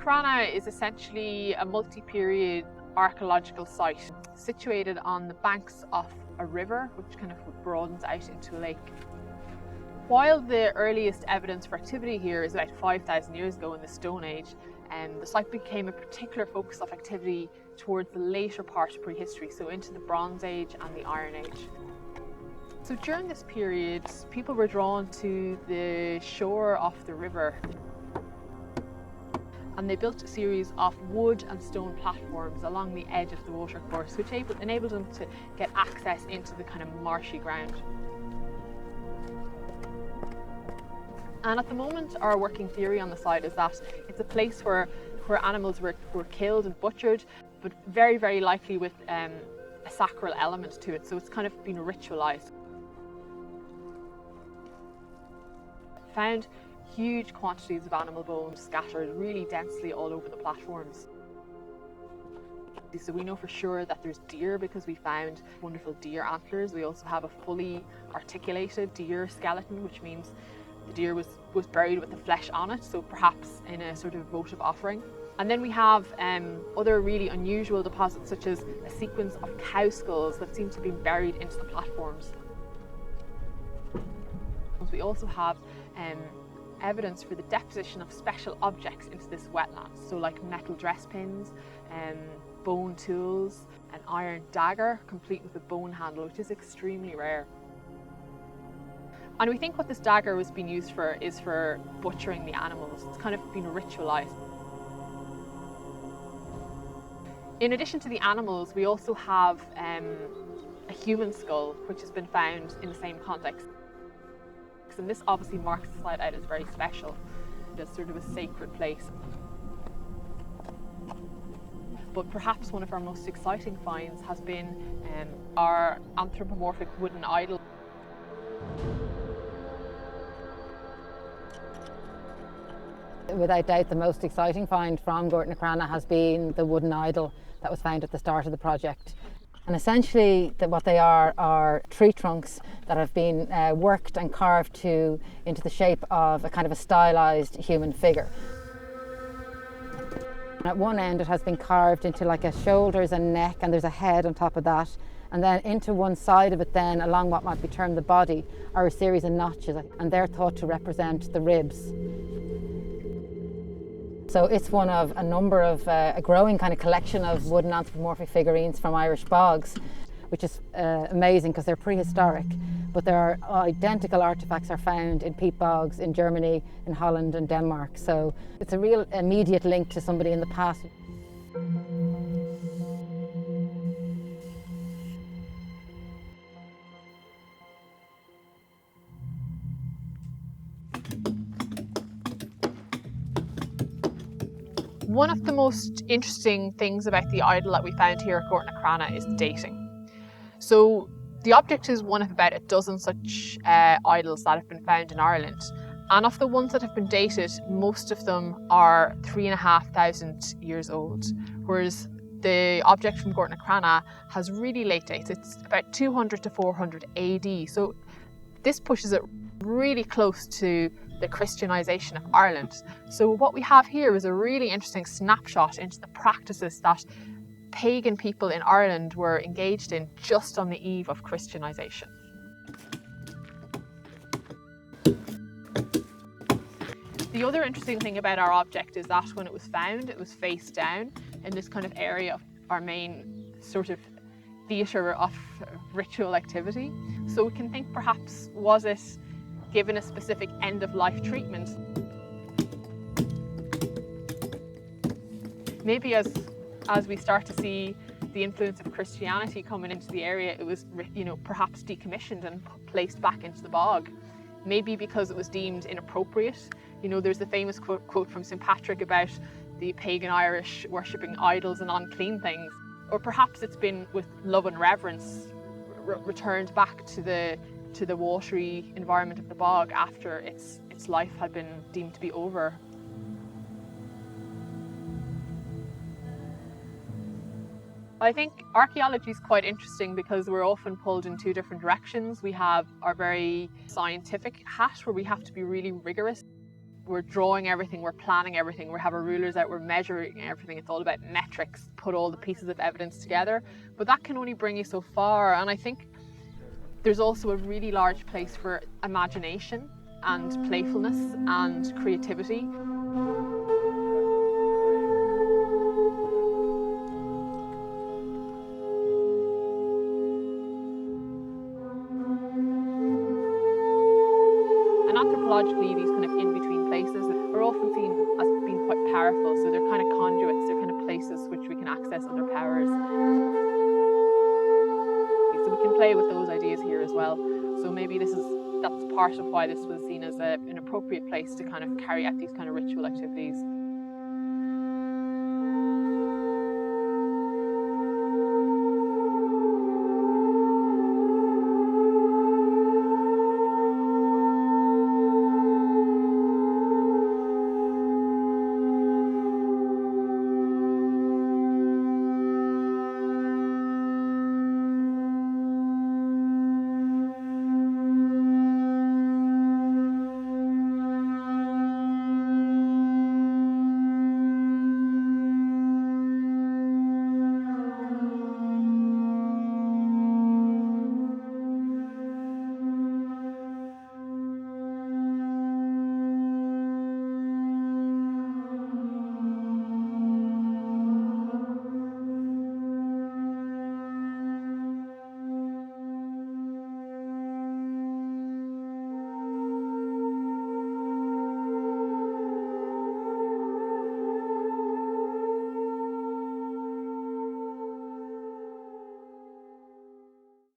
Gortnacrannagh is essentially a multi-period archaeological site situated on the banks of a river which kind of broadens out into a lake. While the earliest evidence for activity here is about 5,000 years ago in the Stone Age, the site became a particular focus of activity towards the later part of prehistory, so into the Bronze Age and the Iron Age. So during this period, people were drawn to the shore of the river, and they built a series of wood and stone platforms along the edge of the watercourse, which enabled them to get access into the kind of marshy ground. And at the moment, our working theory on the site is that it's a place where animals were killed and butchered, but very, very likely with a sacral element to it. So it's kind of been ritualized. Found huge quantities of animal bones scattered really densely all over the platforms. So we know for sure that there's deer because we found wonderful deer antlers. We also have a fully articulated deer skeleton, which means the deer was buried with the flesh on it, so perhaps in a sort of votive offering. And then we have other really unusual deposits, such as a sequence of cow skulls that seem to be buried into the platforms. We also have evidence for the deposition of special objects into this wetland, so like metal dress pins, bone tools, an iron dagger complete with a bone handle, which is extremely rare. And we think what this dagger was being used for is for butchering the animals. It's kind of been ritualized. In addition to the animals, we also have a human skull, which has been found in the same context. And this obviously marks the site out as very special, as sort of a sacred place. But perhaps one of our most exciting finds has been our anthropomorphic wooden idol. Without doubt, the most exciting find from Gortnacrannagh has been the wooden idol that was found at the start of the project. And essentially what they are tree trunks that have been worked and carved into the shape of a kind of a stylized human figure. At one end it has been carved into like a shoulders and neck, and there's a head on top of that. And then into one side of it then, along what might be termed the body, are a series of notches, and they're thought to represent the ribs. So it's one of a number of a growing kind of collection of wooden anthropomorphic figurines from Irish bogs, which is amazing because they're prehistoric, but there are identical artefacts are found in peat bogs in Germany, in Holland and Denmark. So it's a real immediate link to somebody in the past. One of the most interesting things about the idol that we found here at Gortnacrannagh is dating. So the object is one of about a dozen such idols that have been found in Ireland. And of the ones that have been dated, most of them are 3,500 years old, whereas the object from Gortnacrannagh has really late dates. It's about 200 to 400 AD. So this pushes it really close to the Christianization of Ireland. So what we have here is a really interesting snapshot into the practices that pagan people in Ireland were engaged in just on the eve of Christianization. The other interesting thing about our object is that when it was found, it was face down in this kind of area of our main sort of theatre of ritual activity. So we can think perhaps, was it given a specific end-of-life treatment? Maybe as we start to see the influence of Christianity coming into the area, it was, perhaps decommissioned and placed back into the bog. Maybe because it was deemed inappropriate. There's the famous quote from St. Patrick about the pagan Irish worshipping idols and unclean things. Or perhaps it's been with love and reverence returned back to the watery environment of the bog after its life had been deemed to be over. I think archaeology is quite interesting because we're often pulled in two different directions. We have our very scientific hat where we have to be really rigorous. we're drawing everything, we're planning everything, we have our rulers out, we're measuring everything. It's all about metrics, put all the pieces of evidence together. But that can only bring you so far. And I think there's also a really large place for imagination and playfulness and creativity. And anthropologically, these kind of in-between places are often seen as being quite powerful. So they're kind of conduits, they're kind of places which we can access other powers. So we can play with those ideas here as well. So maybe that's part of why this was seen as an appropriate place to kind of carry out these kind of ritual activities.